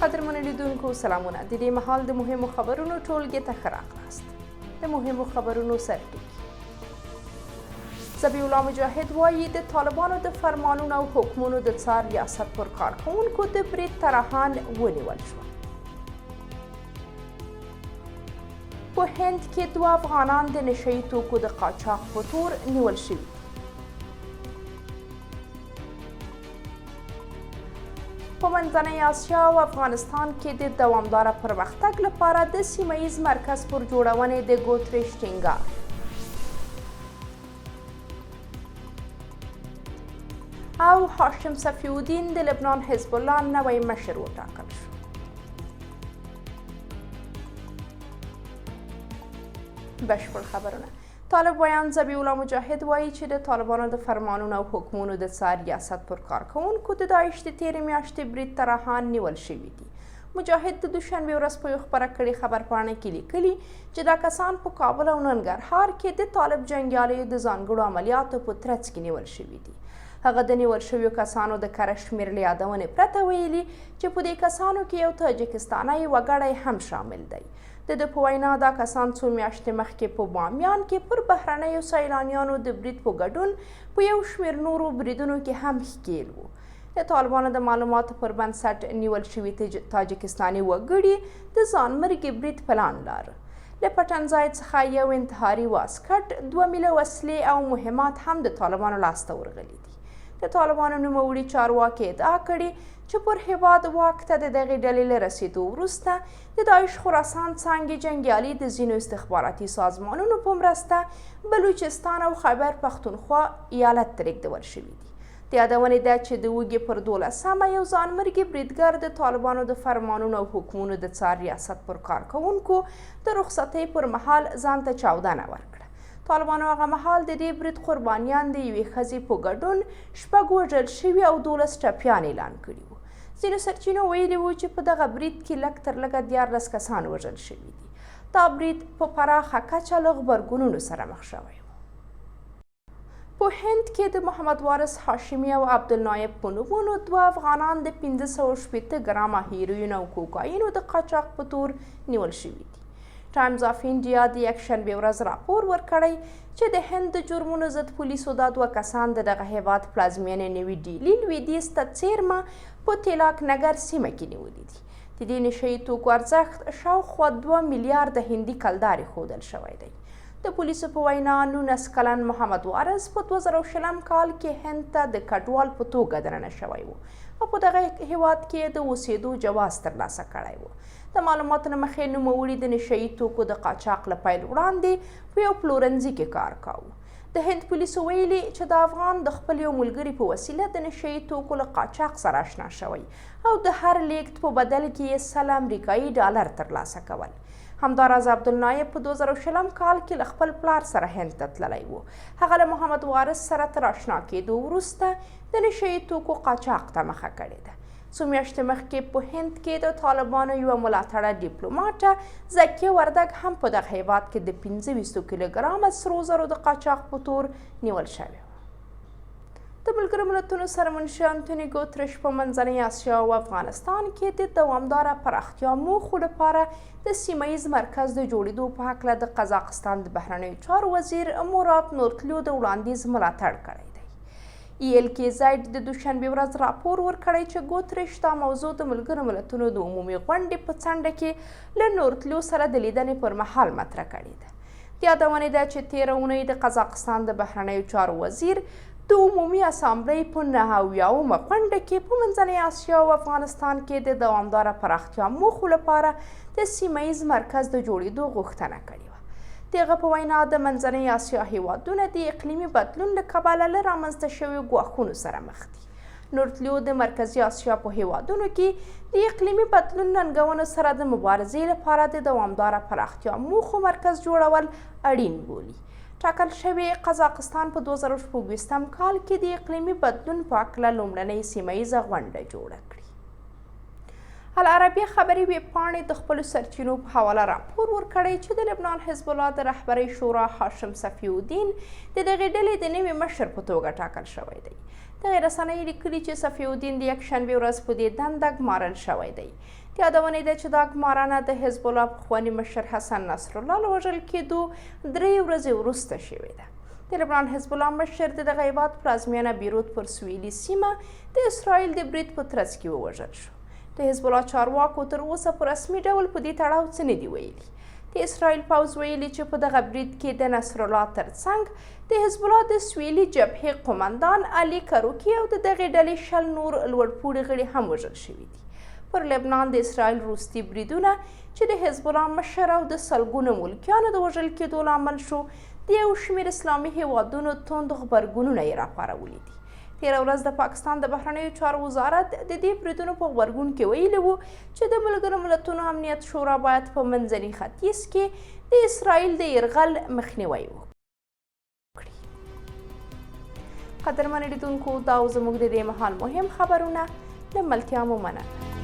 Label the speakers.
Speaker 1: قدرمنو لیدونکو سلامونه. د دې مهال د مهمو خبرونو ټولګې ته ښه راغلاست. د مهمو خبرونو سرټکي. ذبیح الله مجاهد وایي د طالبانو د فرمانونو او حکمونو د څار ریاست پر کارکوونکو د برید طرحان ونیول شول. په هند کې 2 افغانان د نشه یي توکو د قاچاق په تور نیول شوي. په منځنۍ اسیا او افغانستان کې د دوامداره پرمختګ لپاره د سیمه ییز مرکز پر جوړونې د ګوتریش ټینګار. او هاشم صفی الدین د لبنان حزب الله نوی مشر وټاکل شو. بشپړ خبرونه. طالب ویان ذبیح الله مجاهد وایي چې د طالبانو د فرمانونو او حکمونو د څار ریاست پر کارکوونکو د داعش د تېرې میاشتې برید طرحان نیول شوي دي. مجاهد د دوشنبې ورځ په یو خپره کړې خبرپاڼه کې لیکلي چې دا کسان په کابل او ننګرهار کې د طالب جنګیالیو د ځانګړو عملیاتو په ترڅ کې نیول شوي دي. هغه د نیول شویو کسانو د کره شمېر له یادونې پرته ویلي چې په دې کسانو کې یو تاجکستانی وګړی هم شامل دی. د ده په وینا دا کسان څو میاشتې مخکې په بامیان کې پر بهرنیو سیلانیانو د برید په ګډون په یو شمېر نورو بریدونو کې هم ښکېل وو. د طالبانو د معلوماتو پر بنسټ نیول شوي تاجکستاني وګړي د ځانمرګي برید پلان لاره. له پټنځای څخه یو انتحاري واسکټ 2 میله وسلې او مهمات هم د طالبانو لاسته ورغلي دي. د طالبانو نوموړي چارواکي ادعا کړې چې پر هیواد واک ته د دغې ډلې له رسېدو وروسته د داعش خراسان څانګې جنګیالي د ځینو استخباراتي سازمانونو په مرسته بلوچستان او خیبر پښتونخوا ایالت ته لیږدول شوي دي. د یادونې ده چې د اوږې پر 12مه یو ځانمرګي بریدګر د طالبانو د فرمانونو او حکمونو د څار ریاست پر کارکوونکو د رخصتۍ پر مهال ځان ته چاودنه ورکړه. طالبانو هغه مهال د دې برید قربانیان د یوې ښځې په ګډون 6 وژل شوي او 12 ټپیان اعلان کړي وو. ځینو سرچینو ویلي وو چې په دغه برید کې لږ تر لږه 14 کسان وژل شوي دي. دا برید په پراخه کچه له غبرګونونو سره مخ شوی و. په هند کې د محمد وارث هاشمي او عبدالنایب په نومونو 2 افغانان د 580 ګرامه هیروین او کوکاینو د قاچاق په تور نیول شوي دي. ټایمز آف انډیا د یکشنبې ورځ راپور ورکړی چې د هند د جرمونو ضد پولیسو دا 2 کسان د دغه هیواد پلازمینې نوي ډیلي لویدیځ ته څیرمه په تیلاک نګر سیمه کې نیولي دي. د دې نشه یي توکو ارزښت شاوخوا 2 میلیارده هندي کلدارې ښودل شوی دی. د پولیسو په وینا 19 کلن محمد وارث په 2020 کال کې هند ته د کډوال په توګه دننه شوی و او په دغه هیواد کې د اوسېدو جواز ترلاسه کړی و. د معلوماتو له مخې نوموړي د نشه یي توکو د قاچاق له پیل وړاندې په یو پلورنځي کې کار کاوه. د هند پولیسو ویلي چې د افغان د خپل یو ملګري په وسیله د نشه یي توکو له قاچاق سره اشنا شوی او د هر لیږد په بدل کې یې 100 امریکایي ډالر ترلاسه کول. همداراز عبدالنایب په 2020 کال کې له خپل پلار سره هند ته تللی و. هغه له محمد وارث سره تر اشنا کېدو وروسته د نشه یي توکو قاچاق ته مخه کړې ده. څو میاشتې مخکې په هند کې د طالبانو یوه ملاتړه ډیپلوماټه زکیه وردګ هم په دغه هیواد کې د 25 کیلوګرامه سرو زرو د قاچاق په تور نیول شوی و. د ملګرو ملتونو سرمنشي انتوني ګوتریش په منځنۍ اسیا او افغانستان کې د دوامداره پراختیا موخو لپاره د سیمه ییز مرکز د جوړېدو په هکله د قزاقستان د بهرنیو چارو وزیر مرات نورتلیو د وړاندیز ملاتړ کړی دی. ELKZ د دوشنبې ورځ راپور ورکړی چې ګوتریش دا موضوع د ملګرو ملتونو د عمومي غونډې په څنډه کې له نورتلیو سره د لیدنې پر مهال مطرح کړې ده. د یادونې ده چې تېره اونۍ د قزاقستان د بهرنیو چارو وزیر د عمومي اسامبلۍ په 9اویاومه غونډه کې په منځنۍ اسیا او افغانستان کې د دوامداره پراختیا موخو لپاره د سیمه ییز مرکز د جوړېدو غوښتنه کړې وه. د هغه په وینا د منځنۍ اسیا هیوادونه د اقلیمي بدلون له کبله له رامنځته شویو ګواښونو سره مخ دي. نورتلیو د مرکزي اسیا په هیوادونو کې د اقلیمي بدلون ننګونو سره د مبارزې لپاره د دوامداره پراختیا موخو مرکز جوړول اړین بولي. ټاکل شوی قزاقستان په 2024 کال کې د اقلیمي بدلون په هکله لومړنۍ سیمه ییزه غونډه جوړه کړي. العربیه خبري ویبپاڼې د خپلو سرچینو په حواله راپور ورکړی چې د لبنان حزب الله د رهبرۍ شورا هاشم صفی الدین د دغې ډلې د نوي مشر په توګه ټاکل شوی دی. دغې رسنۍ لیکلي چې صفی الدین د یکشنبې ورځ په دې دنده ګمارل شوی دی. د یادونې ده چې دا ګمارنه د حزب الله پخواني مشر حسن نصرالله له وژل کېدو 3 ورځې وروسته شوې ده. د لبنان حزب الله مشر د دغه هیواد پلازمینه بیروت پر سویلي سیمه د اسرائیل د برید په ترڅ کې ووژل شو. د حزب الله چارواکو تر اوسه په رسمي ډول په دې تړاو څه نه دي ویلي. د اسرائیل پوځ ویلي چې په دغه برید کې د نصرالله ترڅنګ د حزب الله د سویلي جبهې قمندان علي کروکي او د دغې ډلې 10 نور لوړپوړي غړي هم وژل شوي دي. پر لبنان د اسرائیل روسي بریدونه چې د حزب الله مشر او د سلګونو ملکیانو د وژل کېدو لامل شو، د یو شمېر اسلامي هیوادونو توند غبرګونونه یې راپارولي دي. تېره ورځ د پاکستان د بهرنیو چارو وزارت د دې بریدونو په غبرګون کې ویلي وو چې د ملګرو ملتونو امنیت شورا باید په منځني ختیځ کې د اسرائیل د یرغل مخنیوی وکړي. قدرمن لیدونکو، دا زموږ د دې مهال مهم خبرونه. د ملتیا مو مننه.